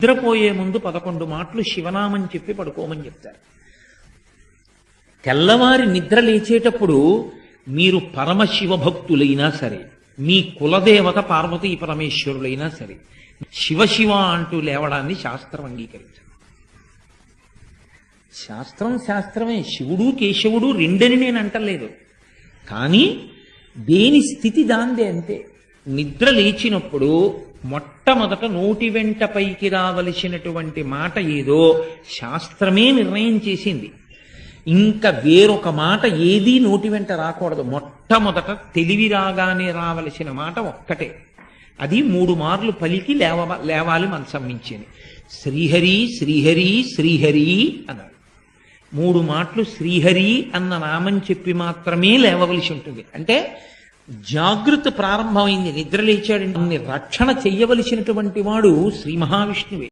నిద్రపోయే ముందు 11 మాటలు శివనామం చెప్పి పడుకోమని చెప్తారు. తెల్లవారి నిద్ర లేచేటప్పుడు మీరు పరమశివ భక్తులైనా సరే, మీ కులదేవత పార్వతీ పరమేశ్వరులైనా సరే, శివ అంటూ లేవడాన్ని శాస్త్రం అంగీకరించదు. శాస్త్రమే. శివుడు కేశవుడు రెండని నేను అంటలేదు, కానీ దేని స్థితి దాందే అంతే. నిద్ర లేచినప్పుడు మొట్టమొదట నోటి వెంట పైకి రావలసినటువంటి మాట ఏదో శాస్త్రమే నిర్ణయం చేసింది. ఇంకా వేరొక మాట ఏదీ నోటి వెంట రాకూడదు. మొట్టమొదట తెలివి రాగానే రావలసిన మాట ఒక్కటే, అది 3 మార్లు పలికి లేవాలి మనసం మించేది. శ్రీహరి శ్రీహరి శ్రీహరి అన్నారు. 3 మాటలు శ్రీహరి అన్న నామం చెప్పి మాత్రమే లేవవలసి ఉంటుంది. అంటే జాగృతి ప్రారంభమైంది. నిద్ర లేచాడంటే రక్షణ చెయ్యవలసినటువంటి వాడు శ్రీ మహావిష్ణువే.